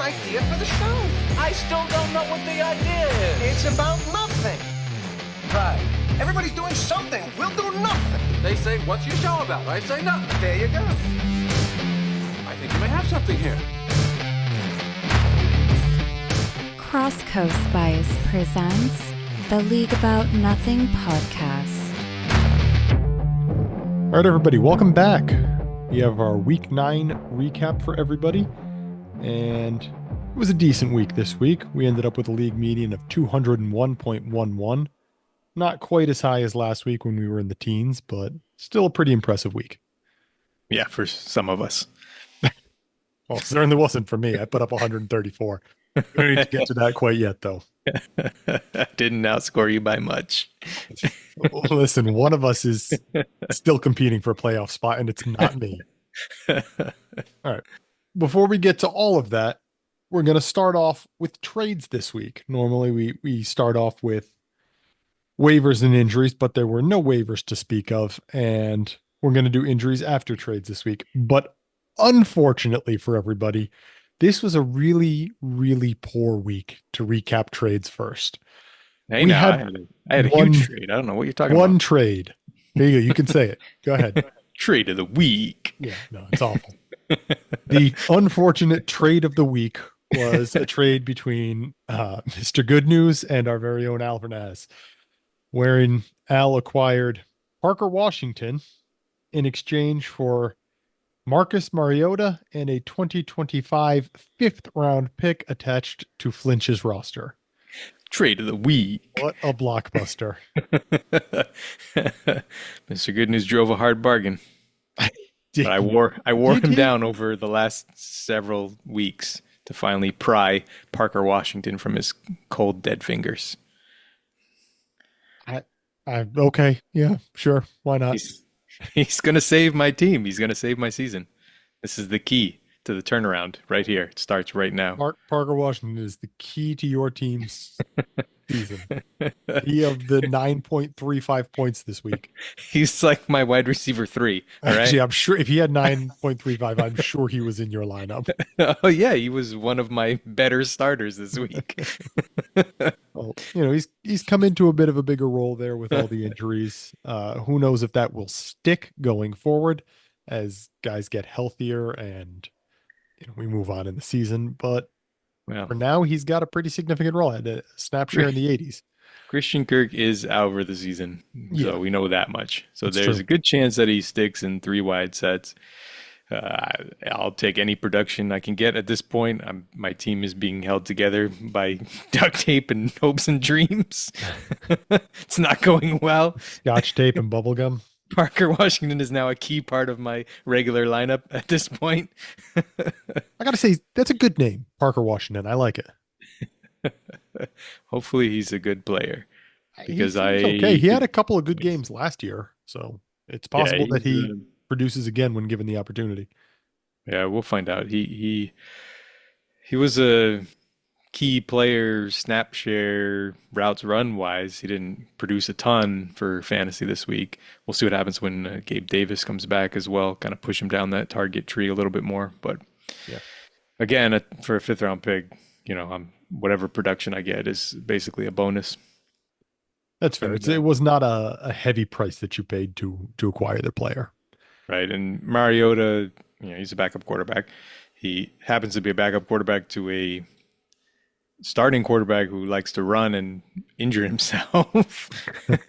idea for the show. I still don't know what the idea is. It's about nothing. Right. Everybody's doing something. We'll do nothing. They say, what's your show about? I say nothing. There you go. I think you may have something here. Cross Coast Bias presents the League About Nothing podcast. All right, everybody, welcome back. We have our Week 9 recap for everybody, and it was a decent week this week. We ended up with a league median of 201.11. Not quite as high as last week when we were in the teens, but still a pretty impressive week. Yeah, for some of us. Well, it certainly wasn't for me. I put up 134. We don't need to get to that quite yet, though. Didn't outscore you by much. Listen, one of us is still competing for a playoff spot, and it's not me. All right. Before we get to all of that, we're going to start off with trades this week. Normally, we start off with waivers and injuries, but there were no waivers to speak of, and we're going to do injuries after trades this week. But unfortunately for everybody, this was a really, really poor week to recap trades first. Hey, I had a huge trade. I don't know what you're talking about. One trade. There you go. You can say it. Go ahead. Trade of the week. Yeah, no, it's awful. The unfortunate trade of the week was a trade between Mr. Good News and our very own Al Vernaz, wherein Al acquired Parker Washington in exchange for Marcus Mariota and a 2025 fifth-round pick attached to Flinch's roster. Trade of the week. What a blockbuster. Mr. Good News drove a hard bargain. But I wore him down over the last several weeks to finally pry Parker Washington from his cold, dead fingers. Okay. Yeah, sure. Why not? He's going to save my team. He's going to save my season. This is the key to the turnaround right here. It starts right now. Parker Washington is the key to your team's season. He of the 9.35 points this week. He's like my wide receiver 3. All right? Actually, I'm sure if he had 9.35, I'm sure he was in your lineup. Oh, yeah. He was one of my better starters this week. Well, he's come into a bit of a bigger role there with all the injuries. Who knows if that will stick going forward as guys get healthier and we move on in the season. But for now, he's got a pretty significant role at a snap share in the 80s. Christian Kirk is out for the season, so we know that much. So That's there's true. a good chance that he sticks in 3 wide sets. I'll take any production I can get at this point. My team is being held together by duct tape and hopes and dreams. It's not going well. Scotch tape and bubble gum. Parker Washington is now a key part of my regular lineup at this point. I got to say, that's a good name, Parker Washington. I like it. Hopefully he's a good player. Because okay. He had a couple of good games last year, so it's possible that he produces again when given the opportunity. Yeah, we'll find out. He was a key player, snap share, routes run wise. He didn't produce a ton for fantasy this week. We'll see what happens when Gabe Davis comes back as well. Kind of push him down that target tree a little bit more. But again, for a 5th round pick, whatever production I get is basically a bonus. That's fair. It was not a heavy price that you paid to acquire the player. Right. And Mariota, he's a backup quarterback. He happens to be a backup quarterback to a starting quarterback who likes to run and injure himself.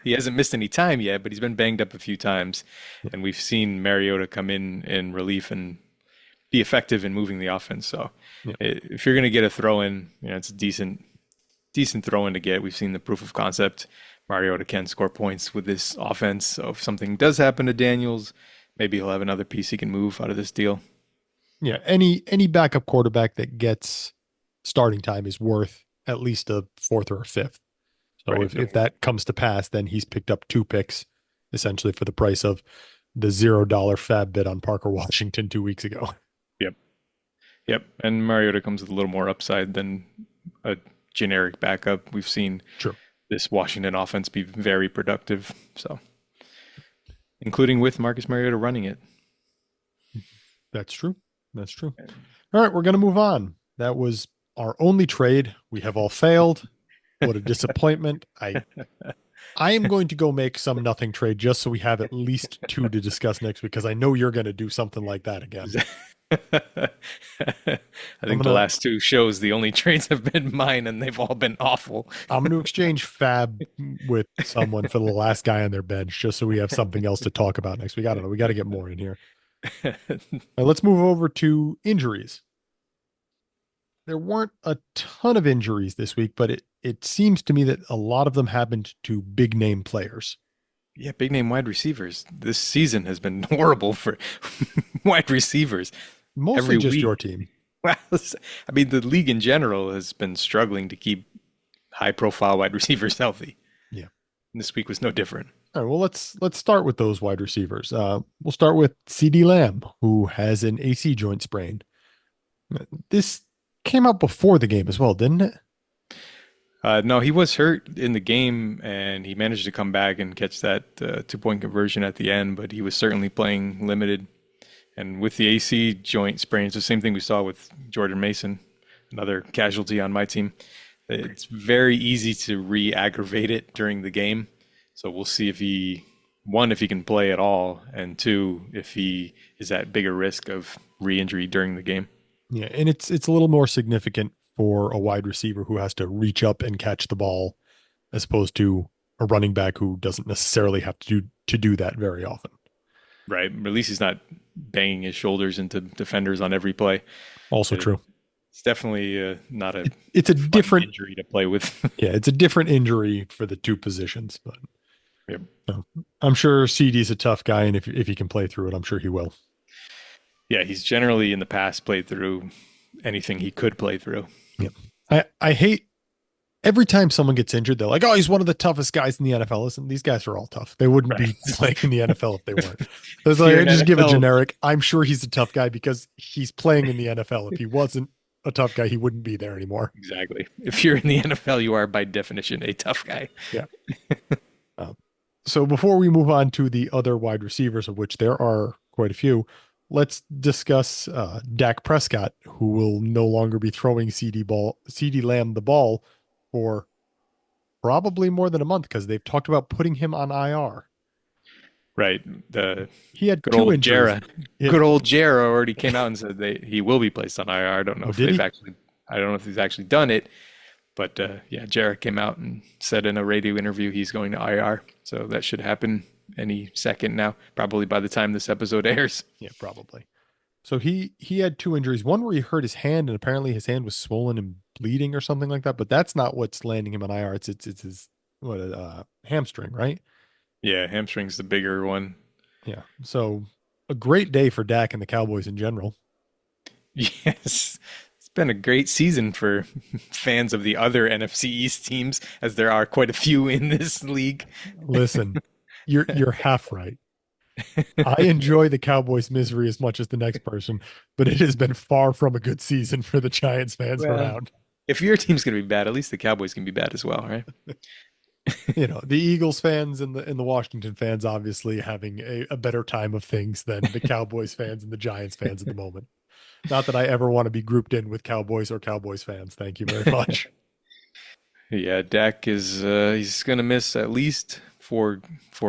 He hasn't missed any time yet, but he's been banged up a few times. And we've seen Mariota come in relief and be effective in moving the offense. So if you're going to get a throw-in, it's a decent throw-in to get. We've seen the proof of concept. Mariota can score points with this offense. So if something does happen to Daniels, maybe he'll have another piece he can move out of this deal. Yeah, any backup quarterback that gets starting time is worth at least a 4th or a 5th. So Right. if that comes to pass, then he's picked up 2 picks essentially for the price of the $0 fab bid on Parker Washington 2 weeks ago. Yep. And Mariota comes with a little more upside than a generic backup. We've seen this Washington offense be very productive. So, including with Marcus Mariota running it. That's true. All right, we're going to move on. That was our only trade. We have all failed. What a disappointment. I am going to go make some nothing trade just so we have at least two to discuss next week because I know you're going to do something like that again. I think the last two shows, the only trades have been mine, and they've all been awful. I'm going to exchange Fab with someone for the last guy on their bench just so we have something else to talk about next week. I don't know. We got to get more in here. Let's move over to injuries. There weren't a ton of injuries this week, but it seems to me that a lot of them happened to big name players. Yeah, big name wide receivers. This season has been horrible for wide receivers. Mostly Every just week. your team. Well, I mean, the league in general has been struggling to keep high-profile wide receivers healthy. Yeah. And this week was no different. All right, well, let's start with those wide receivers. We'll start with CeeDee Lamb, who has an AC joint sprain. This came out before the game as well, didn't it? No, he was hurt in the game, and he managed to come back and catch that 2-point conversion at the end, but he was certainly playing limited. And with the AC joint sprain, it's the same thing we saw with Jordan Mason, another casualty on my team. It's very easy to re-aggravate it during the game. So we'll see if if he can play at all, and two, if he is at bigger risk of re-injury during the game. Yeah, and it's a little more significant for a wide receiver who has to reach up and catch the ball as opposed to a running back who doesn't necessarily have to do that very often. Right. At least he's not banging his shoulders into defenders on every play. Also true. It's definitely not a it's a different injury to play with. Yeah, it's a different injury for the two positions, but Yep. I'm sure CD's a tough guy, and if he can play through it, I'm sure he will. Yeah, he's generally in the past played through anything he could play through. Yep. I hate every time someone gets injured, they're like, oh, he's one of the toughest guys in the NFL. Listen, these guys are all tough. They wouldn't be playing in the NFL if they weren't. So it's like, I just give a generic. I'm sure he's a tough guy because he's playing in the NFL. If he wasn't a tough guy, he wouldn't be there anymore. Exactly. If you're in the NFL, you are by definition a tough guy. Yeah. So before we move on to the other wide receivers, of which there are quite a few, let's discuss Dak Prescott, who will no longer be throwing CeeDee Lamb the ball for probably more than a month because they've talked about putting him on IR. Right. He had good two old injuries. Good old Jera already came out and said he will be placed on IR. I don't know if did he? I don't know if he's actually done it, but yeah, Jera came out and said in a radio interview he's going to IR. So that should happen any second now, probably by the time this episode airs. Yeah, probably. So he had two injuries. One where he hurt his hand, and apparently his hand was swollen and bleeding or something like that. But that's not what's landing him on IR. It's his hamstring, right? Yeah, hamstring's the bigger one. Yeah. So a great day for Dak and the Cowboys in general. Yes. It's been a great season for fans of the other NFC East teams, as there are quite a few in this league. Listen, you're half right. I enjoy the Cowboys' misery as much as the next person, but it has been far from a good season for the Giants fans around. If your team's going to be bad, at least the Cowboys can be bad as well, right? You know, the Eagles fans and the Washington fans obviously having a better time of things than the Cowboys fans and the Giants fans at the moment. Not that I ever want to be grouped in with Cowboys or Cowboys fans. Thank you very much. Yeah, Dak is he's going to miss at least four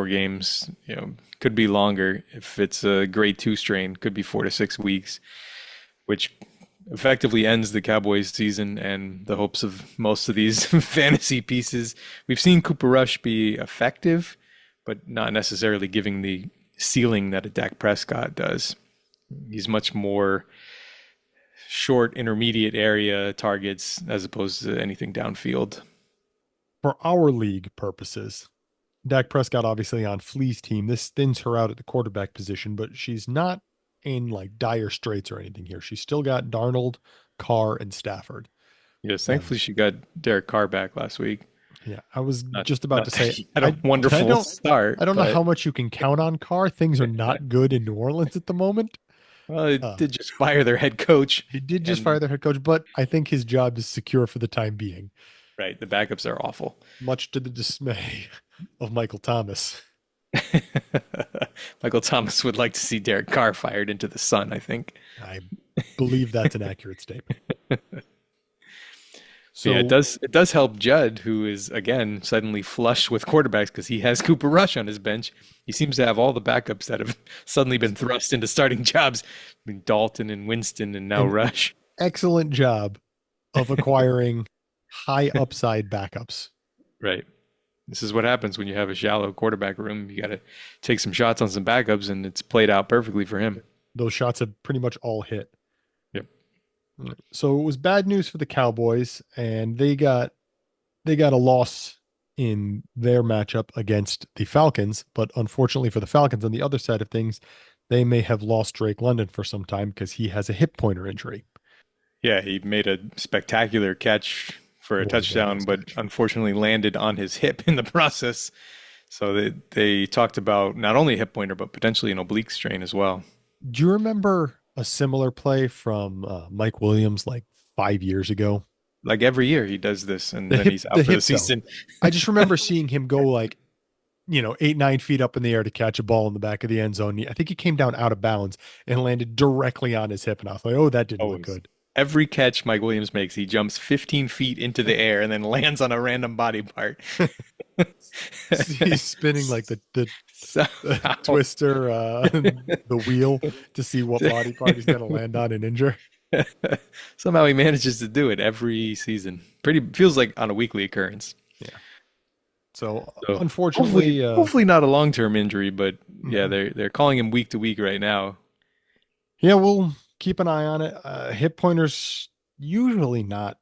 games. You know, could be longer if it's a grade 2 strain. Could be 4 to 6 weeks, which effectively ends the Cowboys season and the hopes of most of these fantasy pieces. We've seen Cooper Rush be effective, but not necessarily giving the ceiling that a Dak Prescott does. He's much more short, intermediate area targets as opposed to anything downfield. For our league purposes, Dak Prescott obviously on Flea's team. This thins her out at the quarterback position, but she's not in like dire straits or anything here. She's still got Darnold, Carr, and Stafford. Yes, thankfully she got Derek Carr back last week. Yeah, I was just about to say had a wonderful start. I don't know how much you can count on Carr. Things are not good in New Orleans at the moment. Well, it did just fire their head coach. He did just fire their head coach, but I think his job is secure for the time being. Right, the backups are awful. Much to the dismay of Michael Thomas. Michael Thomas would like to see Derek Carr fired into the sun, I think. I believe that's an accurate statement. So Yeah, it does help Judd, who is again suddenly flush with quarterbacks because he has Cooper Rush on his bench. He seems to have all the backups that have suddenly been thrust into starting jobs. I mean, Dalton and Winston and now And- Rush. excellent job of acquiring high upside backups. Right. This is what happens when you have a shallow quarterback room. You got to take some shots on some backups, and it's played out perfectly for him. Those shots have pretty much all hit. Yep. So it was bad news for the Cowboys, and they got a loss in their matchup against the Falcons. But unfortunately for the Falcons, on the other side of things, they may have lost Drake London for some time because he has a hip pointer injury. Yeah, he made a spectacular catch for a Really touchdown, bad but catch. unfortunately landed on his hip in the process. So they talked about not only a hip pointer, but potentially an oblique strain as well. Do you remember a similar play from Mike Williams like 5 years ago? Like every year he does this, and The then hip- he's the out for the hip zone. season. I just remember seeing him go like, 8-9 feet up in the air to catch a ball in the back of the end zone. I think he came down out of bounds and landed directly on his hip. And I was like, oh, that didn't look Always. good. Every catch Mike Williams makes, he jumps 15 feet into the air and then lands on a random body part. He's spinning like the So, twister, the wheel to see what body part he's going to land on and injure. somehow he manages to do it every season. Feels like on a weekly occurrence. So, So unfortunately, hopefully not a long-term injury, but yeah, Mhm. they're calling him week to week right now. yeah, we'll keep an eye on it. Hip pointers usually not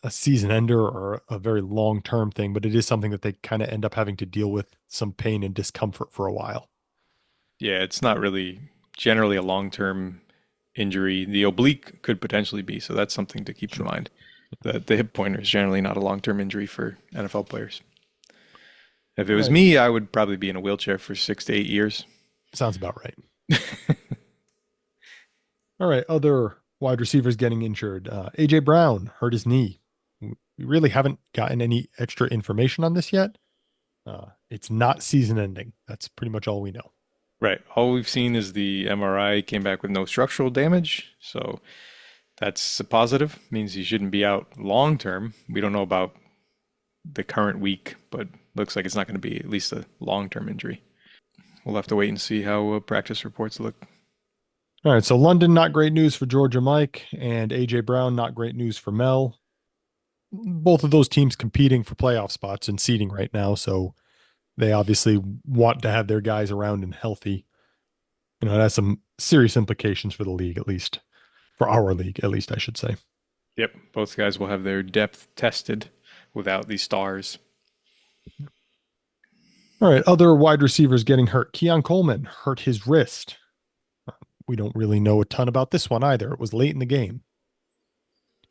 a season ender or a very long-term thing, but it is something that they kind of end up having to deal with some pain and discomfort for a while. Yeah, it's not really generally a long-term injury. The oblique could potentially be, so that's something to keep in mind. The hip pointer is generally not a long-term injury for NFL players. If it was Right. me, I would probably be in a wheelchair for 6 to 8 years. Sounds about right. All right, other wide receivers getting injured. AJ Brown hurt his knee. We really haven't gotten any extra information on this yet. It's not season ending. That's pretty much all we know. Right. All we've seen is the MRI came back with no structural damage, so that's a positive. Means he shouldn't be out long term. We don't know about the current week, but looks like it's not going to be at least a long-term injury. We'll have to wait and see how practice reports look. All right, so London, not great news for Georgia Mike, and AJ Brown, not great news for Mel. Both of those teams competing for playoff spots and seeding right now, so they obviously want to have their guys around and healthy. It has some serious implications for the league, at least for our league, at least I should say. Yep, both guys will have their depth tested without the stars. All right, other wide receivers getting hurt. Keon Coleman hurt his wrist. We don't really know a ton about this one either. It was late in the game.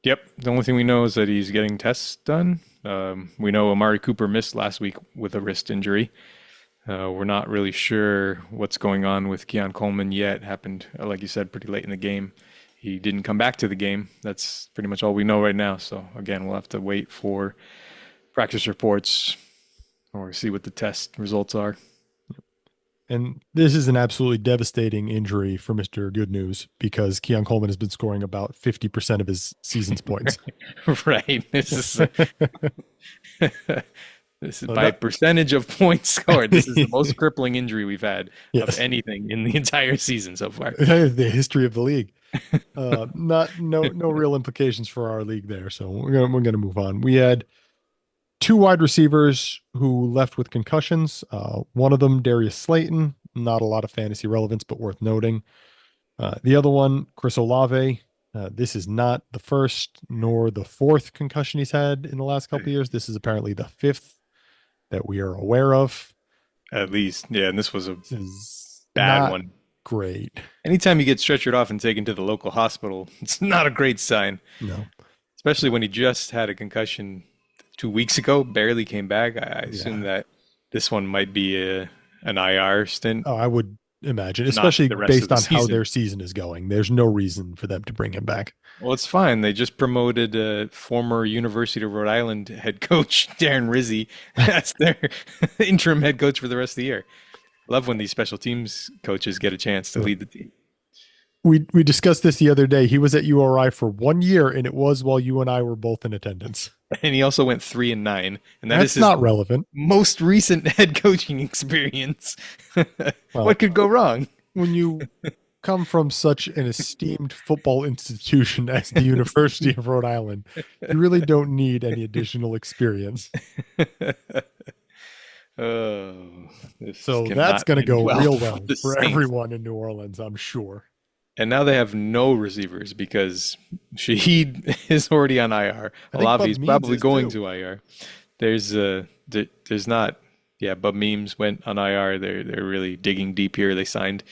Yep, the only thing we know is that he's getting tests done. We know Amari Cooper missed last week with a wrist injury. We're not really sure what's going on with Keon Coleman yet. Happened, like you said, pretty late in the game. He didn't come back to the game. That's pretty much all we know right now. So again, we'll have to wait for practice reports or see what the test results are. And this is an absolutely devastating injury for Mr. Good News because Keon Coleman has been scoring about 50% of his season's points. Right. This is this is So by that- percentage of points scored. This is the most crippling injury we've had Yes. of anything in the entire season so far. The history of the league. No real implications for our league there. So we're gonna move on. We had two wide receivers who left with concussions. One of them, Darius Slayton, not a lot of fantasy relevance, but worth noting. The other one, Chris Olave. This is not the first nor the fourth concussion he's had in the last couple of years. This is apparently the fifth that we are aware of. At least, yeah, and this was a This is bad not one. great. Anytime you get stretchered off and taken to the local hospital, it's not a great sign, No. especially when he just had a concussion 2 weeks ago, barely came back. I assume that this one might be an IR stint. Oh, I would imagine, Not especially the rest of based the on how season. their season is going. There's no reason for them to bring him back. Well, it's fine. They just promoted former University of Rhode Island head coach Darren Rizzi as their interim head coach for the rest of the year. Love when these special teams coaches get a chance to lead the team. We discussed this the other day. He was at URI for 1 year, and it was while you and I were both in attendance. And he also went 3-9, and That's his not relevant. most recent head coaching experience. Well, What could go wrong? when you come from such an esteemed football institution as the University of Rhode Island, you really don't need any additional experience. This So cannot that's going to end go real well the for Saints. everyone in New Orleans, I'm sure. And now they have no receivers because Shaheed is already on IR. I think Olavi's Bub probably Means is going too. to IR. There's not. Yeah, Bub Memes went on IR. They're really digging deep here. They signed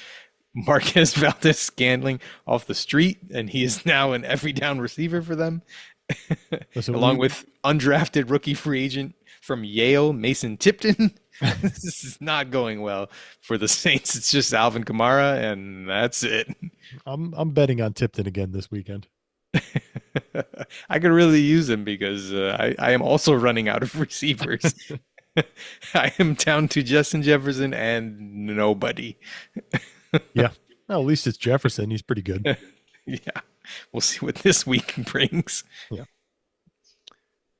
Marquez Valdez-Scantling off the street, and he is now an every down receiver for them, Listen, along with undrafted rookie free agent from Yale, Mason Tipton. This is not going well for the Saints. It's just Alvin Kamara, and that's it. I'm betting on Tipton again this weekend. I could really use him because I am also running out of receivers. I am down to Justin Jefferson and nobody. Yeah. Well, at least it's Jefferson. He's pretty good. Yeah, we'll see what this week brings. All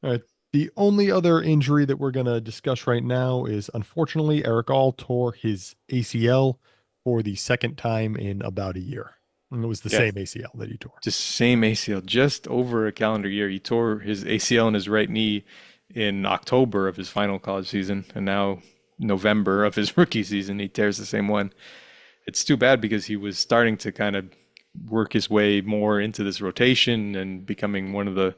right. The only other injury that we're going to discuss right now is, unfortunately, Eric All tore his ACL for the second time in about a year. And it was the Yes. same ACL that he tore. Just same ACL, just over a calendar year. He tore his ACL in his right knee in October of his final college season, and now November of his rookie season, he tears the same one. It's too bad because he was starting to kind of work his way more into this rotation and becoming one of the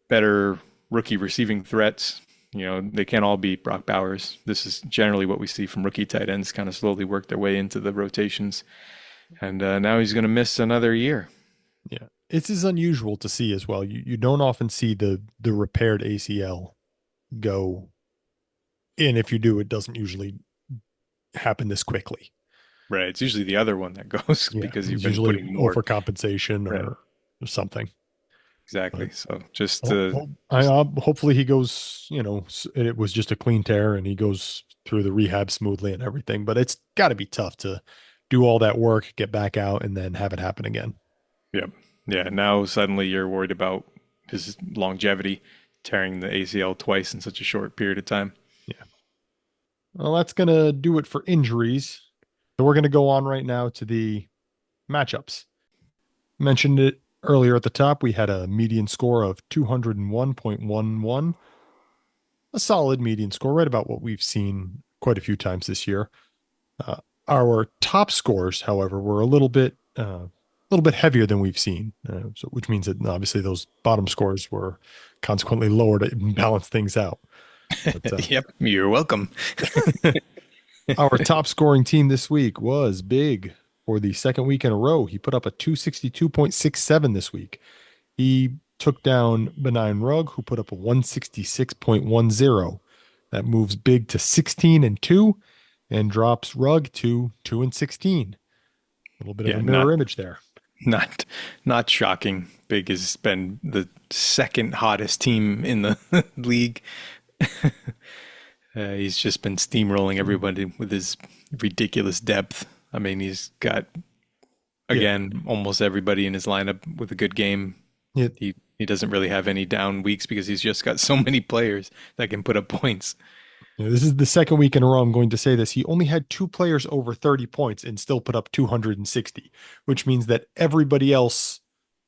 better rookie receiving threats. You know, they can't all be Brock Bowers. This is generally what we see from rookie tight ends kind of slowly work their way into the rotations. And now he's going to miss another year. Yeah. It's as unusual to see as well. You don't often see the repaired ACL go in. If you do, it doesn't usually happen this quickly. Right. It's usually the other one that goes because you've It's been usually putting more. overcompensation Right. or something. Exactly. So just Hopefully he goes, it was just a clean tear and he goes through the rehab smoothly and everything, but it's got to be tough to do all that work, get back out, and then have it happen again. Yep. Yeah. Now suddenly you're worried about his longevity, tearing the ACL twice in such a short period of time. Yeah. Well, that's going to do it for injuries. So we're going to go on right now to the matchups. Mentioned it earlier at the top. We had a median score of 201.11. A solid median score, right about what we've seen quite a few times this year. Our top scores, however, were a little bit heavier than we've seen, which means that obviously those bottom scores were consequently lower to balance things out. But, Yep. You're welcome. our top scoring team this week was Big for the second week in a row. He put up a 262.67 this week. He took down Benign Rug, who put up a 166.10. That moves Big to 16-2 and drops Rug to 2-16. A little bit of a mirror image there. Not shocking. Big has been the second hottest team in the league. He's just been steamrolling everybody with his ridiculous depth. I mean, he's got, again, almost everybody in his lineup with a good game. Yeah. He doesn't really have any down weeks because he's just got so many players that can put up points. This is the second week in a row I'm going to say this. He only had 2 players over 30 points and still put up 260, which means that everybody else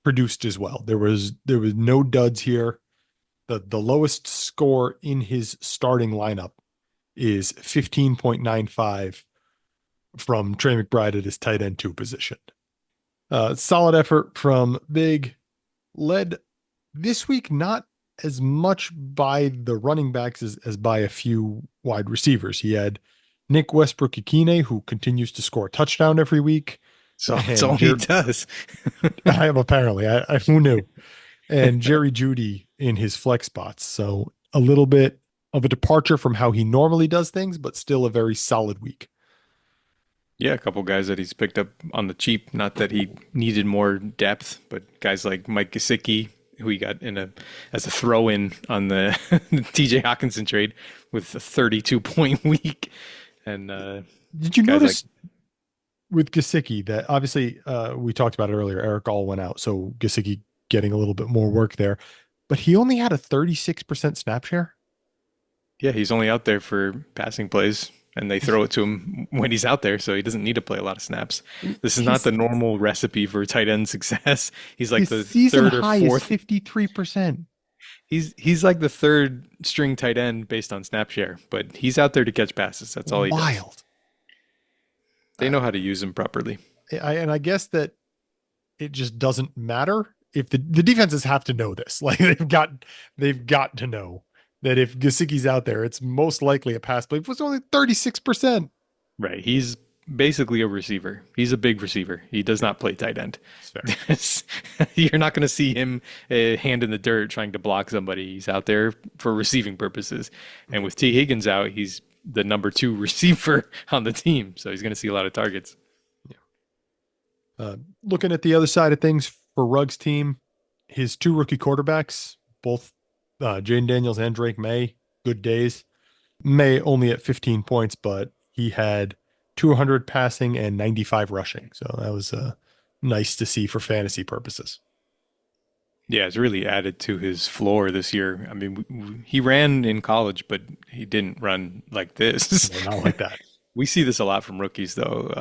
produced as well. There was no duds here. The lowest score in his starting lineup is 15.95 from Trey McBride at his tight end 2 position. Solid effort from Big. Led this week not as much by the running backs as by a few wide receivers. He had Nick Westbrook-Ikine, who continues to score a touchdown every week. So that's all he does. I am apparently. I who knew? And Jerry Jeudy in his flex spots. So a little bit of a departure from how he normally does things, but still a very solid week. Yeah, a couple guys that he's picked up on the cheap. Not that he needed more depth, but guys like Mike Gesicki, who he got as a throw-in on the TJ Hawkinson trade with a 32-point week. And did you notice with Gesicki, that obviously we talked about it earlier. Eric All went out, so Gesicki getting a little bit more work there, but he only had a 36% snap share. Yeah, he's only out there for passing plays, and they throw it to him when he's out there, so he doesn't need to play a lot of snaps. This is not the normal recipe for tight end success. He's like the season third or high fourth. is 53%. He's like the third string tight end based on snap share, but he's out there to catch passes. That's all he does. Wild. They know how to use him properly. And I guess that it just doesn't matter if the defenses have to know this. Like they've got to know that if Gesicki's out there, it's most likely a pass play. It was only 36%. Right. He's basically a receiver. He's a big receiver. He does not play tight end. You're not going to see him hand in the dirt trying to block somebody. He's out there for receiving purposes. And with T. Higgins out, he's the number 2 receiver on the team. So he's going to see a lot of targets. Looking at the other side of things for Ruggs' team, his 2 rookie quarterbacks, both Jaden Daniels and Drake May, good days. May only at 15 points, but he had 200 passing and 95 rushing. So that was nice to see for fantasy purposes. Yeah, it's really added to his floor this year. I mean, he ran in college, but he didn't run like this. No, not like that. We see this a lot from rookies, though.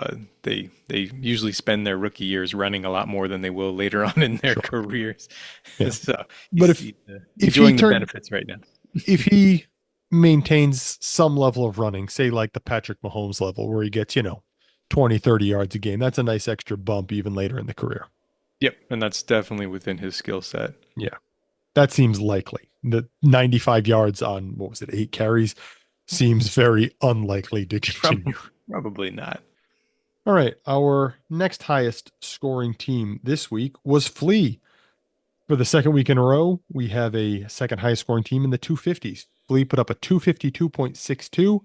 They usually spend their rookie years running a lot more than they will later on in their careers. Yeah. So, but if enjoying the benefits right now, if he maintains some level of running, say like the Patrick Mahomes level, where he gets 20, 30 yards a game, that's a nice extra bump even later in the career. Yep, and that's definitely within his skill set. Yeah, that seems likely. The 95 yards on 8 carries seems very unlikely to continue. Probably not. All right, our next highest scoring team this week was Flea. For the second week in a row, we have a second highest scoring team in the 250s. Flea put up a 252.62,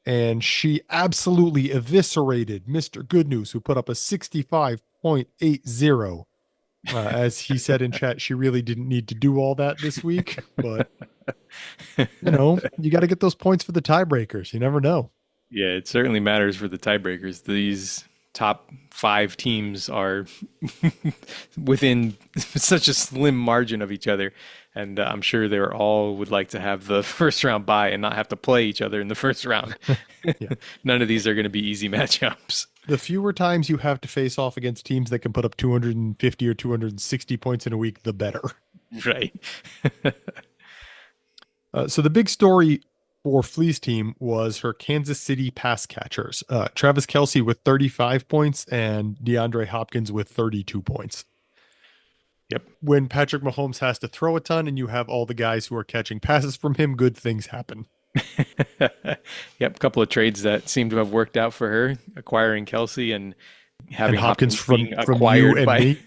and she absolutely eviscerated Mr. Good News, who put up a 65.80. As he said in chat, she really didn't need to do all that this week, but you got to get those points for the tiebreakers. You never know. Yeah, it certainly matters for the tiebreakers. These top 5 teams are within such a slim margin of each other, and I'm sure they all would like to have the first round bye and not have to play each other in the first round. Yeah. None of these are going to be easy matchups. The fewer times you have to face off against teams that can put up 250 or 260 points in a week, the better. Right. So the big story for Flea's team was her Kansas City pass catchers. Travis Kelce with 35 points and DeAndre Hopkins with 32 points. Yep. When Patrick Mahomes has to throw a ton and you have all the guys who are catching passes from him, good things happen. Yep, a couple of trades that seem to have worked out for her, acquiring Kelce and having Hopkins from acquired you and by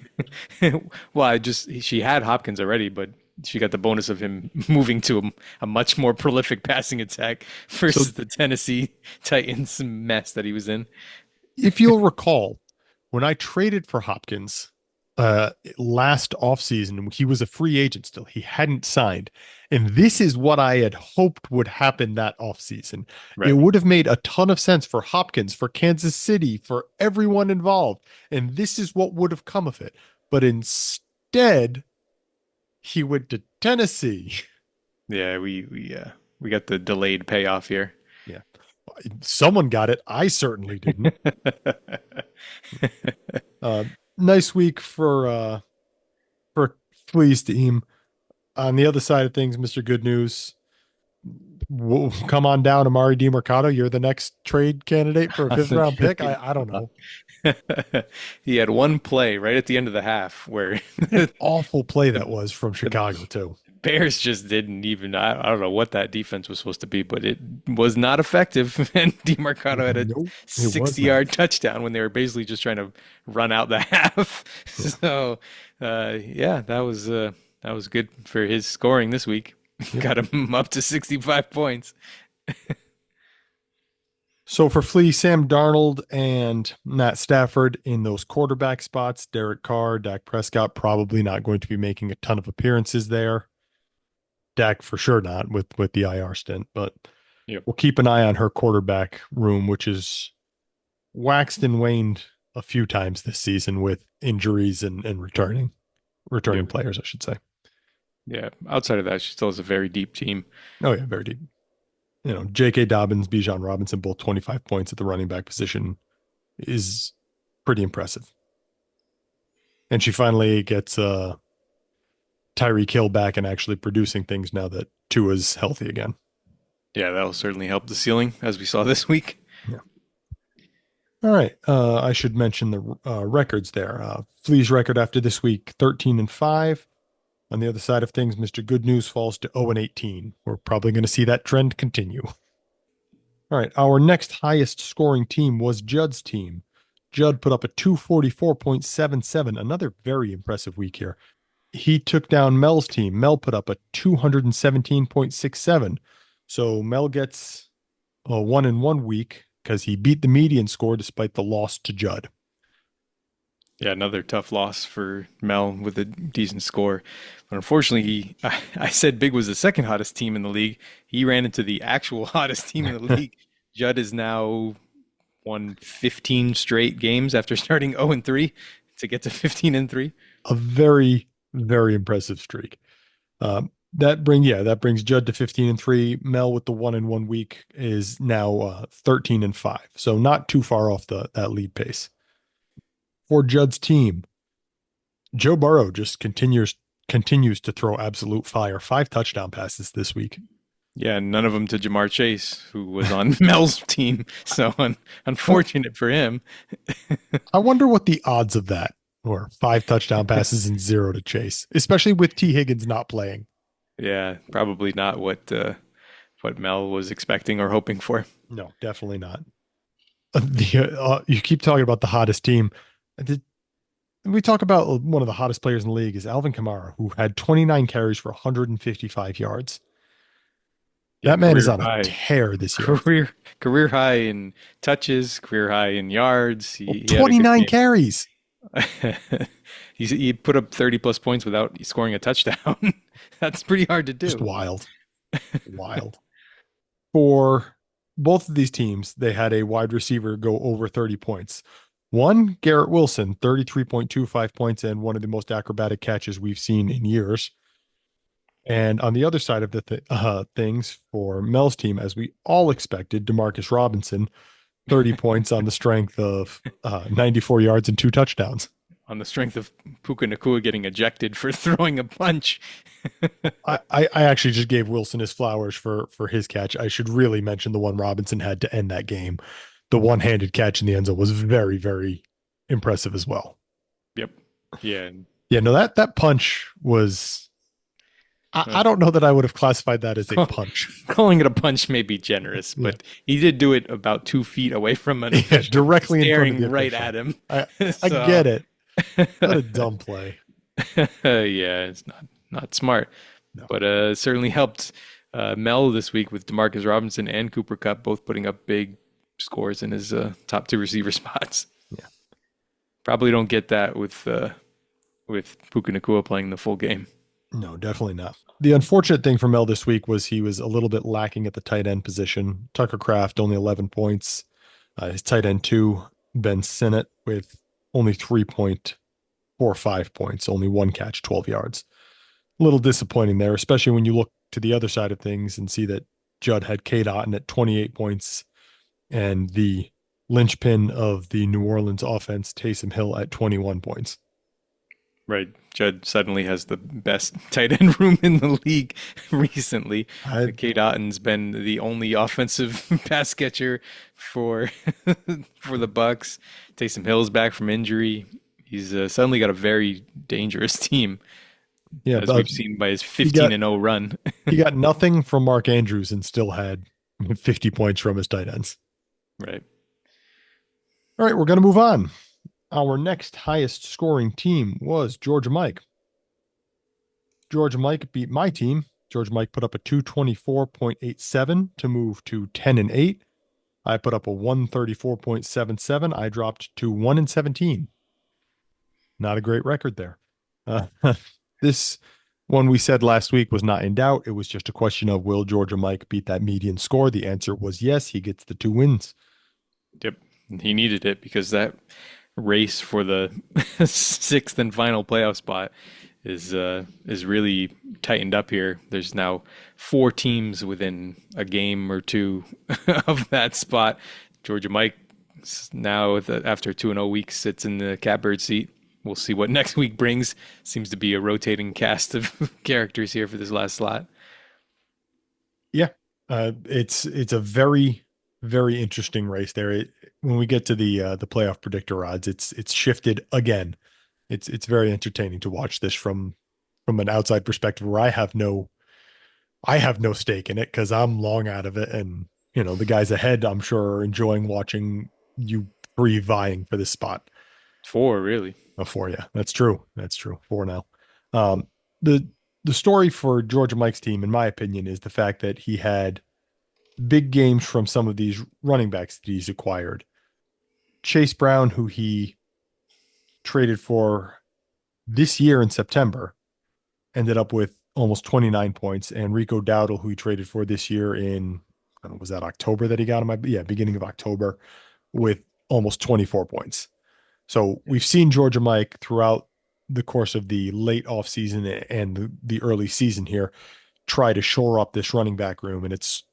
me. Well, she had Hopkins already, but she got the bonus of him moving to a much more prolific passing attack versus the Tennessee Titans mess that he was in. If you'll recall, when I traded for Hopkins last offseason, he was a free agent still. He hadn't signed. And this is what I had hoped would happen that offseason. Right. It would have made a ton of sense for Hopkins, for Kansas City, for everyone involved. And this is what would have come of it. But instead, he went to Tennessee. Yeah, we got the delayed payoff here. Yeah. Someone got it. I certainly didn't. Nice week for Flea's team. On the other side of things, Mr. Good News, come on down, Amari DiMercato. You're the next trade candidate for a 5th round pick. I don't know. He had one play right at the end of the half where an awful play that was from Chicago too. Bears just didn't even, I don't know what that defense was supposed to be, but it was not effective. And DiMercato had a 60-yard touchdown when they were basically just trying to run out the half. Yeah. So, that was good for his scoring this week. Yep. Got him up to 65 points. So for Flea, Sam Darnold and Matt Stafford in those quarterback spots. Derek Carr, Dak Prescott probably not going to be making a ton of appearances there. Dak for sure not with the IR stint, but We'll keep an eye on her quarterback room, which is waxed and waned a few times this season with injuries and returning players, I should say. Yeah. Outside of that, she still has a very deep team. Oh yeah, very deep. J.K. Dobbins, Bijan Robinson, both 25 points at the running back position is pretty impressive. And she finally gets Tyreek Hill back and actually producing things now that Tua's healthy again. Yeah, that'll certainly help the ceiling, as we saw this week. Yeah. All right. I should mention the records there. Flea's record after this week, 13-5. On the other side of things, Mr. Good News falls to 0-18. We're probably going to see that trend continue. All right. Our next highest scoring team was Judd's team. Judd put up a 244.77, another very impressive week here. He took down Mel's team. Mel put up a 217.67. So Mel gets a 1-1 week because he beat the median score despite the loss to Judd. Yeah, another tough loss for Mel with a decent score. But unfortunately, I said Big was the second hottest team in the league. He ran into the actual hottest team in the league. Judd is now won 15 straight games after starting 0-3 to get to 15-3. A very, very impressive streak. That brings Judd to 15-3. Mel with the 1-1 week is now 13-5. So not too far off that lead pace. For Judd's team, Joe Burrow just continues to throw absolute fire. 5 touchdown passes this week. Yeah, none of them to Jamar Chase, who was on Mel's team. So unfortunate for him. I wonder what the odds of that were. 5 touchdown passes and 0 to Chase, especially with T. Higgins not playing. Yeah, probably not what Mel was expecting or hoping for. No, definitely not. You keep talking about the hottest team. We talk about one of the hottest players in the league is Alvin Kamara, who had 29 carries for 155 yards. That man is on a tear this year. Career high in touches, career high in yards. He 29 carries. He put up 30 plus points without scoring a touchdown. That's pretty hard to do. Just wild. Wild. For both of these teams, they had a wide receiver go over 30 points. One, Garrett Wilson, 33.25 points and one of the most acrobatic catches we've seen in years. And on the other side of the things for Mel's team, as we all expected, Demarcus Robinson, 30 points on the strength of 94 yards and 2 touchdowns. On the strength of Puka Nacua getting ejected for throwing a punch. I actually just gave Wilson his flowers for his catch. I should really mention the one Robinson had to end that game. The one-handed catch in the end zone was very, very impressive as well. Yep. Yeah. Yeah, no, that punch was... I don't know that I would have classified that as a punch. Calling it a punch may be generous, but he did do it about 2 feet away from an official, directly staring in front of the right official. at him. I get it. What a dumb play. Yeah, it's not smart, no. But certainly helped Mel this week with Demarcus Robinson and Cooper Kupp both putting up big scores in his top 2 receiver spots. Yeah, probably don't get that with Puka Nacua playing the full game. No, definitely not. The unfortunate thing for Mel this week was he was a little bit lacking at the tight end position. Tucker Kraft only 11 points. His tight end 2, Ben Sinnott, with only 3.45 points, only 1 catch, 12 yards. A little disappointing there, especially when you look to the other side of things and see that Judd had Cade Otton at 28 points and the linchpin of the New Orleans offense, Taysom Hill, at 21 points. Right. Judd suddenly has the best tight end room in the league recently. Cade Otton's been the only offensive pass catcher for the Bucs. Taysom Hill's back from injury. He's suddenly got a very dangerous team. Yeah, as we've seen by his 15-0 run. He got nothing from Mark Andrews and still had 50 points from his tight ends. Right. All right, we're going to move on. Our next highest scoring team was Georgia Mike. Georgia Mike beat my team. Georgia Mike put up a 224.87 to move to 10-8. I put up a 134.77. I dropped to 1-17. Not a great record there. This one we said last week was not in doubt. It was just a question of, will Georgia Mike beat that median score? The answer was yes. He gets the 2 wins. Yep. He needed it because that race for the sixth and final playoff spot is really tightened up here. There's now 4 teams within a game or two of that spot. Georgia Mike now, after 2-0 weeks, sits in the catbird seat. We'll see what next week brings. Seems to be a rotating cast of characters here for this last slot. Yeah, it's a very, very interesting race there. When we get to the playoff predictor odds, it's shifted again. It's very entertaining to watch this from an outside perspective where I have no stake in it because I'm long out of it, and the guys ahead I'm sure are enjoying watching you 3 vying for this spot. 4 really. 4, yeah, that's true. 4 now. The story for Georgia Mike's team, in my opinion, is the fact that he had big games from some of these running backs that he's acquired. Chase Brown, who he traded for this year in September, ended up with almost 29 points. And Rico Dowdle, who he traded for this year in, I don't know, was that October that he got him? Yeah, beginning of October, with almost 24 points. So we've seen Georgia Mike throughout the course of the late offseason and the early season here try to shore up this running back room, and it's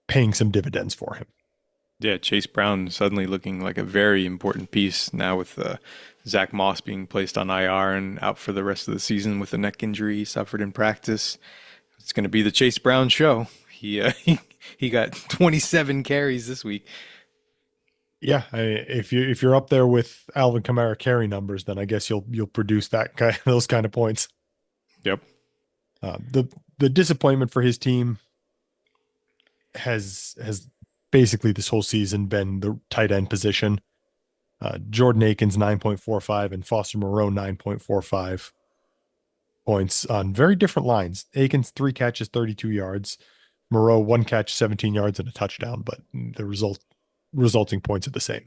paying some dividends for him. Yeah, Chase Brown suddenly looking like a very important piece now with Zach Moss being placed on IR and out for the rest of the season with a neck injury he suffered in practice. It's going to be the Chase Brown show. He got 27 carries this week. Yeah, if you're up there with Alvin Kamara carry numbers, then I guess you'll produce those kind of points. Yep. The disappointment for his team has basically this whole season been the tight end position. Jordan Akins 9.45 and Foster Moreau 9.45 points on very different lines. Akins 3 catches, 32 yards. Moreau 1 catch, 17 yards and a touchdown, but the resulting points are the same.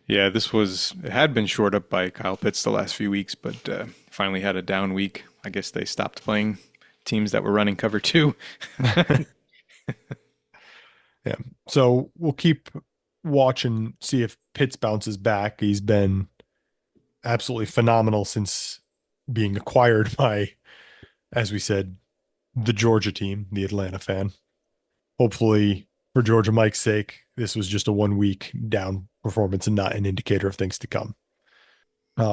Yeah, it had been shored up by Kyle Pitts the last few weeks, but finally had a down week. I guess they stopped playing teams that were running cover 2. Yeah. So we'll keep watching, see if Pitts bounces back. He's been absolutely phenomenal since being acquired by, as we said, the Georgia team, the Atlanta fan. Hopefully, for Georgia Mike's sake, this was just a 1-week down performance and not an indicator of things to come.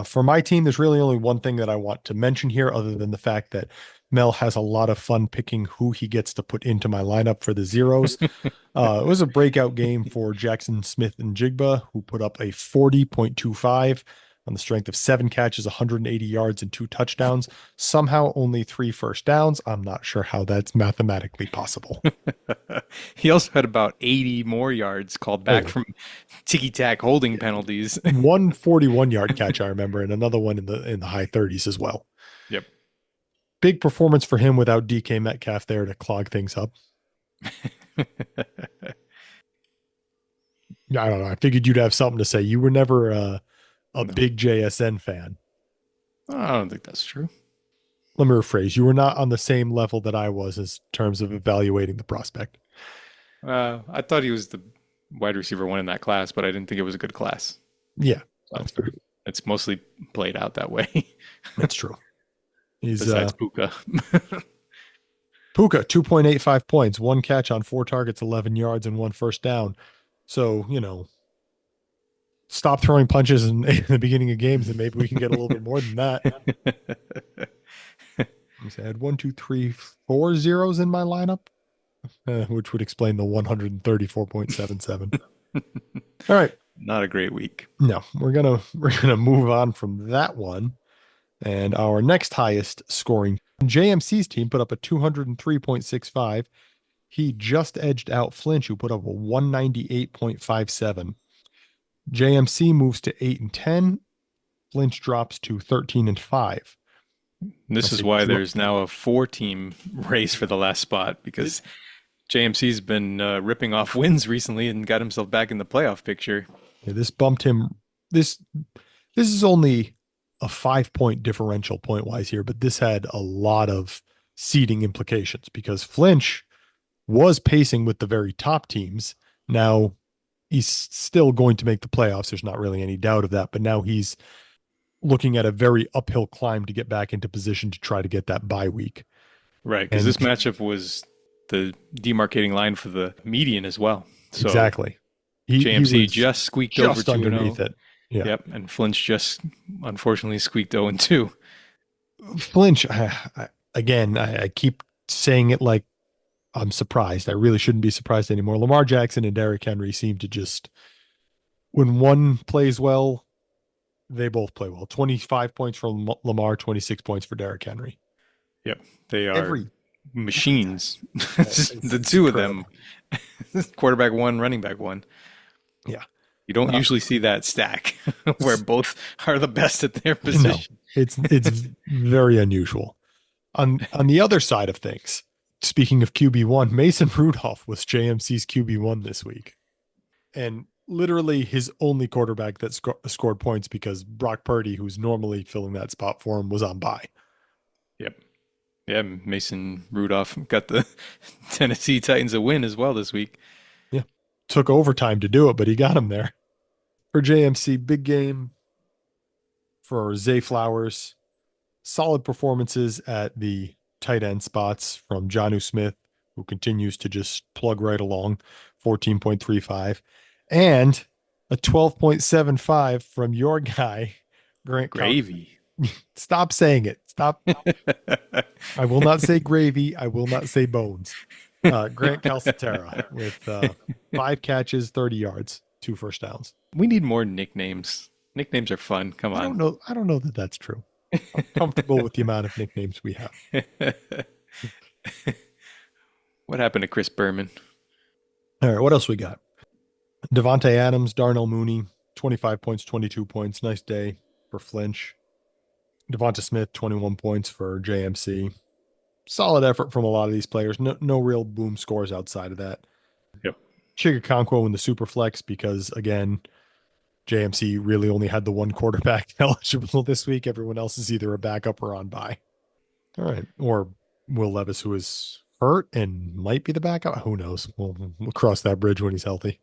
For my team, there's really only one thing that I want to mention here, other than the fact that Mel has a lot of fun picking who he gets to put into my lineup for the zeros. It was a breakout game for Jackson Smith and Jigba, who put up a 40.25 on the strength of 7 catches, 180 yards, and 2 touchdowns. Somehow only 3 first downs. I'm not sure how that's mathematically possible. He also had about 80 more yards called back from ticky-tack holding penalties. 1 41-yard catch, I remember, and another one in the high 30s as well. Yep. Big performance for him without DK Metcalf there to clog things up. I don't know. I figured you'd have something to say. You were never a big JSN fan. I don't think that's true. Let me rephrase. You were not on the same level that I was in terms of evaluating the prospect. I thought he was the wide receiver 1 in that class, but I didn't think it was a good class. Yeah, that's fair. It's mostly played out that way. That's true. He's besides Puka. Puka, 2.85 points, 1 catch on 4 targets, 11 yards, and 1 first down. So, stop throwing punches in the beginning of games, and maybe we can get a little bit more than that. I had 1, 2, 3, 4 zeros in my lineup, which would explain the 134.77. All right. Not a great week. No, we're gonna move on from that one. And our next highest scoring, JMC's team put up a 203.65. He just edged out Flinch, who put up a 198.57. JMC moves to 8-10. Flinch drops to 13-5. This is why there's now a 4-team race for the last spot, because JMC's been ripping off wins recently and got himself back in the playoff picture. Yeah, this bumped him. This is only a 5-point differential point wise here, but this had a lot of seeding implications because Flinch was pacing with the very top teams. Now he's still going to make the playoffs. There's not really any doubt of that. But now he's looking at a very uphill climb to get back into position to try to get that bye week. Right, because this matchup was the demarcating line for the median as well. So exactly. JMC was just squeaked just over 2-0. underneath it. Yeah. Yep, and Flinch just unfortunately squeaked 0-2. Flinch, I keep saying it like I'm surprised. I really shouldn't be surprised anymore. Lamar Jackson and Derrick Henry seem to just, when one plays well, they both play well. 25 points for Lamar, 26 points for Derrick Henry. Yep, they are machines. The two of them, quarterback one, running back one. Yeah. You don't usually see that stack where both are the best at their position. No, it's very unusual. On the other side of things, speaking of QB1, Mason Rudolph was JMC's QB1 this week. And literally his only quarterback that scored points because Brock Purdy, who's normally filling that spot for him, was on bye. Yep. Yeah, Mason Rudolph got the Tennessee Titans a win as well this week. Yeah. Took overtime to do it, but he got him there. For JMC, big game for Zay Flowers. Solid performances at the tight end spots from Jonnu Smith, who continues to just plug right along, 14.35. And a 12.75 from your guy, Grant Gravy. Stop saying it. Stop. I will not say gravy. I will not say bones. Grant Calcaterra with 5 catches, 30 yards, 2 first downs. We need more nicknames. Nicknames are fun. Come on. I don't know that that's true. I'm comfortable with the amount of nicknames we have. What happened to Chris Berman? All right, what else we got? Devontae Adams, Darnell Mooney, 25 points, 22 points. Nice day for Flinch. Devonta Smith, 21 points for JMC. Solid effort from a lot of these players. No real boom scores outside of that. Yep. Chigakonkwo in the super flex because, again, JMC really only had the one quarterback eligible this week. Everyone else is either a backup or on bye. All right. Or Will Levis, who is hurt and might be the backup. Who knows? We'll cross that bridge when he's healthy.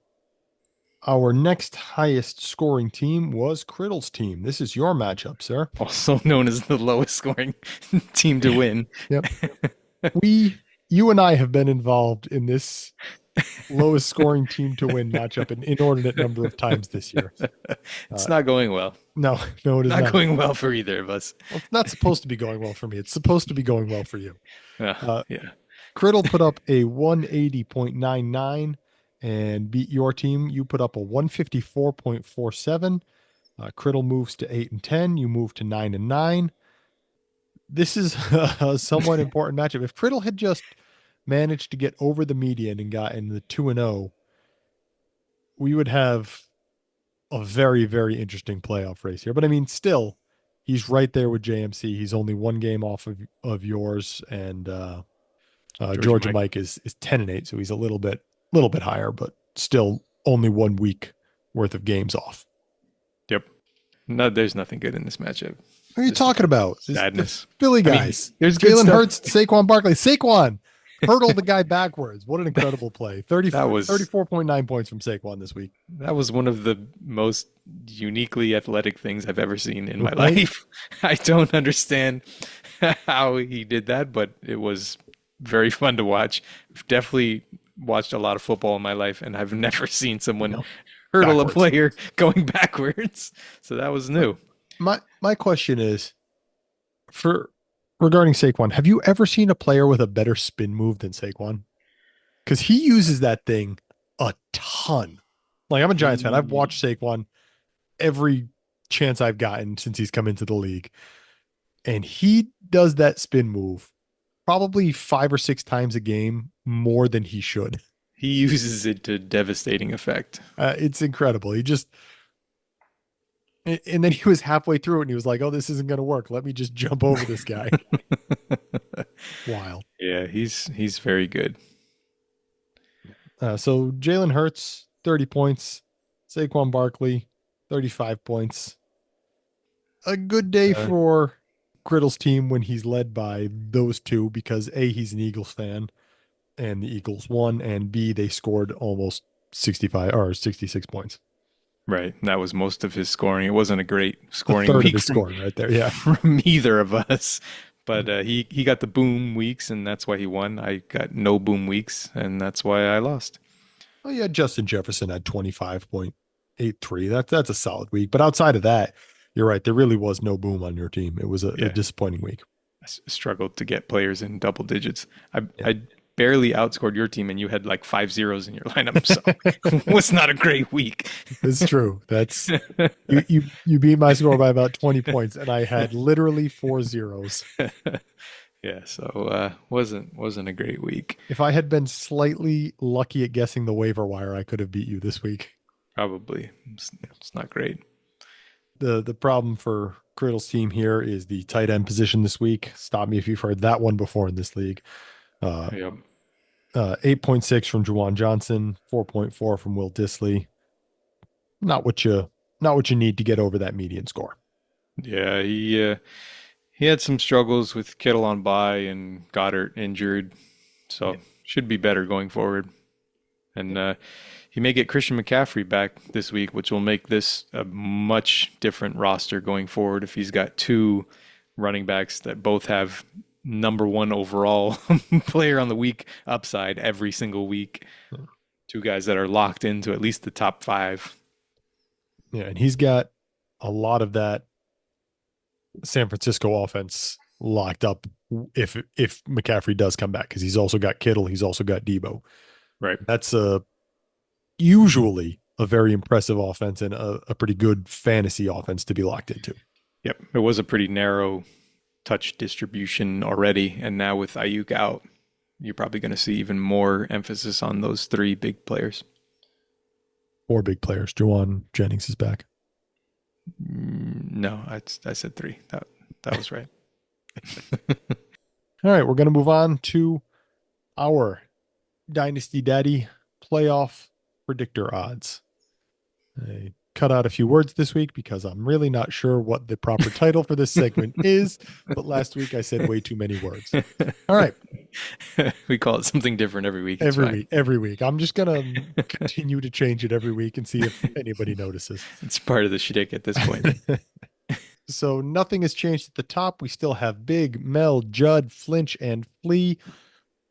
Our next highest scoring team was Criddle's team. This is your matchup, sir. Also known as the lowest scoring team to win. Yep. You and I have been involved in this lowest scoring team to win matchup an inordinate number of times this year. It's not going well. No, it is not going well for either of us. Well, it's not supposed to be going well for me. It's supposed to be going well for you. Yeah. Criddle put up a 180.99 and beat your team. You put up a 154.47. Criddle moves to 8-10. You move to 9-9. This is a somewhat important matchup. If Criddle had just managed to get over the median and got in the 2-0, we would have a very, very interesting playoff race here. But I mean, still, he's right there with JMC. He's only one game off of yours, and Georgia Mike is 10-8, so he's a little bit higher, but still only 1 week worth of games off. Yep. No, there's nothing good in this matchup. What are you talking about? Sadness. Philly guys. There's good Jalen stuff. Hurts, Saquon Barkley. Saquon hurdled the guy backwards. What an incredible play. 34.9 points from Saquon this week. That was one of the most uniquely athletic things I've ever seen in my life. I don't understand how he did that, but it was very fun to watch. Definitely watched a lot of football in my life, and I've never seen someone hurdle a player going backwards. So that was new. My question is, regarding Saquon, have you ever seen a player with a better spin move than Saquon? Because he uses that thing a ton. Like, I'm a Giants fan. I've watched Saquon every chance I've gotten since he's come into the league. And he does that spin move probably 5 or 6 times a game more than he should. He uses it to devastating effect. It's incredible. And then he was halfway through it and he was like, oh, this isn't going to work. Let me just jump over this guy. Wild. Yeah, he's very good. So Jalen Hurts, 30 points. Saquon Barkley, 35 points. A good day for Criddle's team when he's led by those two because A, he's an Eagles fan and the Eagles won, and B, they scored almost 65 or 66 points. Right. That was most of his scoring. It wasn't a great A scoring third of week his scoring right there. Yeah. from either of us. But he got the boom weeks, and that's why he won. I got no boom weeks, and that's why I lost. Oh yeah, Justin Jefferson had 25.83. That's a solid week. But outside of that, you're right. There really was no boom on your team. It was a Yeah. disappointing week. I struggled to get players in double digits. Yeah. I barely outscored your team, and you had like 5 zeros in your lineup. So it was not a great week. It's true. That's you beat my score by about 20 points, and I had literally 4 zeros. Yeah, so wasn't a great week. If I had been slightly lucky at guessing the waiver wire, I could have beat you this week. Probably. It's not great. The problem for Criddle's team here is the tight end position this week. Stop me if you've heard that one before in this league. Yep. 8.6 from Juwan Johnson, 4.4 from Will Disley. Not what you need to get over that median score. Yeah, he had some struggles with Kittle on bye and Goddard injured, so should be better going forward. And he may get Christian McCaffrey back this week, which will make this a much different roster going forward if he's got 2 running backs that both have number 1 overall player on the week upside every single week. 2 guys that are locked into at least the top 5. Yeah, and he's got a lot of that San Francisco offense locked up if McCaffrey does come back, because he's also got Kittle, he's also got Debo. Right. That's usually a very impressive offense and a pretty good fantasy offense to be locked into. Yep. It was a pretty narrow touch distribution already, and now with Ayuk out, you're probably going to see even more emphasis on those 3 big players. 4 big players. Juwan Jennings is back. No, I said 3. That was right. All right, we're going to move on to our Dynasty Daddy playoff predictor odds. I cut out a few words this week because I'm really not sure what the proper title for this segment is, but last week I said way too many words. All right. We call it something different every week. Every week. I'm just going to continue to change it every week and see if anybody notices. It's part of the shtick at this point. So nothing has changed at the top. We still have Big, Mel, Judd, Flinch, and Flea,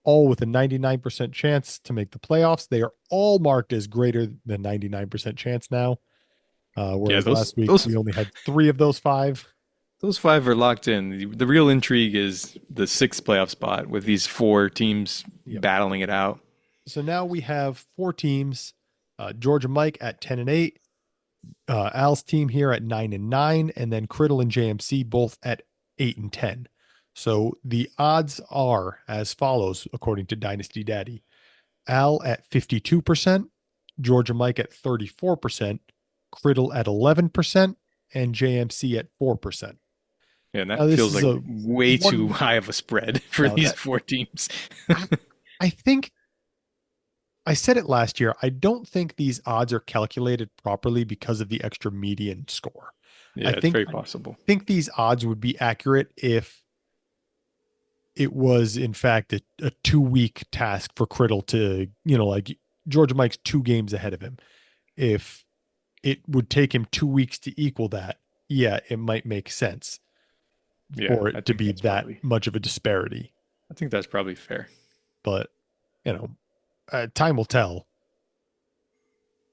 all with a 99% chance to make the playoffs. They are all marked as greater than 99% chance now. Whereas last week we only had 3 of those 5. Those 5 are locked in. The real intrigue is the 6th playoff spot with these 4 teams battling it out. So now we have 4 teams. Georgia Mike at 10-8. Al's team here at 9-9, and then Criddle and JMC both at 8-10. So the odds are as follows, according to Dynasty Daddy. Al at 52%, Georgia Mike at 34%, Criddle at 11%, and JMC at 4%. Yeah, and that feels like way too high of a spread for these 4 teams. I think I said it last year. I don't think these odds are calculated properly because of the extra median score. Yeah, it's very possible. I think these odds would be accurate if it was, in fact, a 2-week task for Criddle to, like Georgia Mike's 2 games ahead of him. If it would take him 2 weeks to equal that, yeah, it might make sense for it to be that much of a disparity. I think that's probably fair. But, time will tell.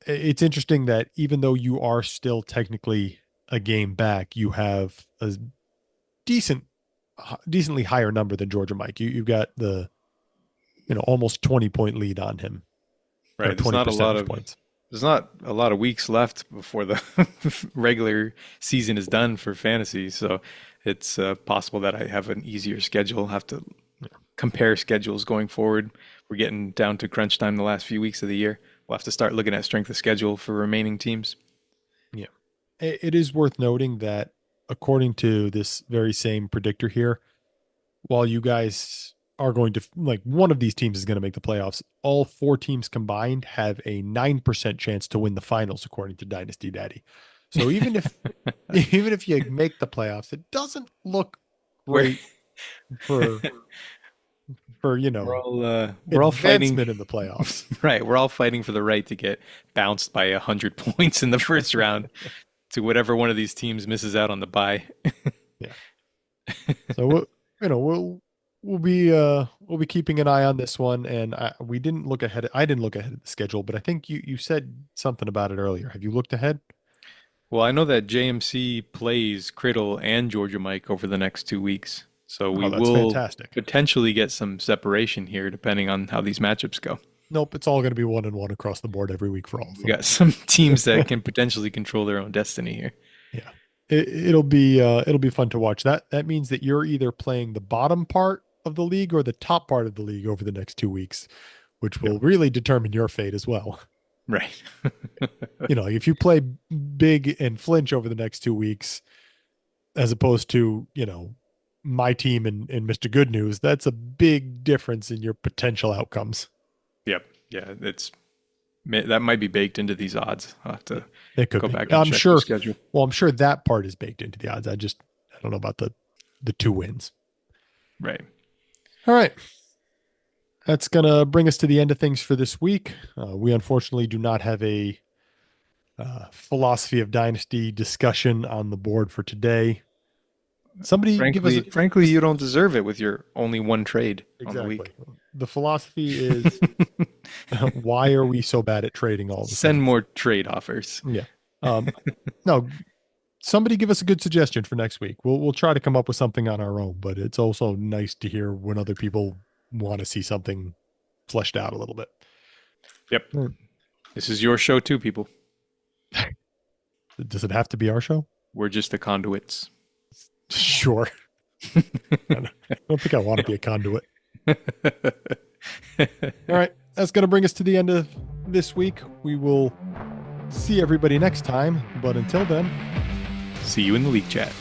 It's interesting that even though you are still technically a game back, you have a decently higher number than Georgia Mike. You've got the, almost 20-point lead on him. Right. There's not a lot of weeks left before the regular season is done for fantasy. So it's possible that I have an easier schedule. I'll have to compare schedules going forward. We're getting down to crunch time the last few weeks of the year. We'll have to start looking at strength of schedule for remaining teams. Yeah. It is worth noting that according to this very same predictor here, while you guys are going to, one of these teams is going to make the playoffs, all 4 teams combined have a 9% chance to win the finals, according to Dynasty Daddy. So even if you make the playoffs, it doesn't look great for for, we're all fighting advancement in the playoffs. right. We're all fighting for the right to get bounced by 100 points in the first round to whatever one of these teams misses out on the bye. Yeah. So we'll be keeping an eye on this one, and we didn't look ahead. I didn't look ahead of the schedule, but I think you said something about it earlier. Have you looked ahead? Well, I know that JMC plays Criddle and Georgia Mike over the next 2 weeks. So we will fantastic. Potentially get some separation here depending on how these matchups go. Nope, it's all going to be 1-1 across the board every week for all of them. We got some teams that can potentially control their own destiny here. Yeah. It'll be fun to watch. That means that you're either playing the bottom part of the league or the top part of the league over the next 2 weeks, which will really determine your fate as well. Right. If you play big and flinch over the next 2 weeks, as opposed to, my team and Mr. Good News, that's a big difference in your potential outcomes. Yep. Yeah. That might be baked into these odds. I'll have to it could go be. back and check the schedule. Well, I'm sure that part is baked into the odds. I don't know about the 2 wins. Right. All right. That's going to bring us to the end of things for this week. We unfortunately do not have a philosophy of dynasty discussion on the board for today. Somebody frankly, you don't deserve it with your only one trade on the week. The philosophy is, why are we so bad at trading all the time? Send more trade offers. Yeah. No, somebody give us a good suggestion for next week. We'll try to come up with something on our own, but it's also nice to hear when other people want to see something fleshed out a little bit. Yep. This is your show too, people. Does it have to be our show? We're just the conduits. Sure. I don't think I want to be a conduit. All right. That's going to bring us to the end of this week. We will see everybody next time. But until then, see you in the league chat.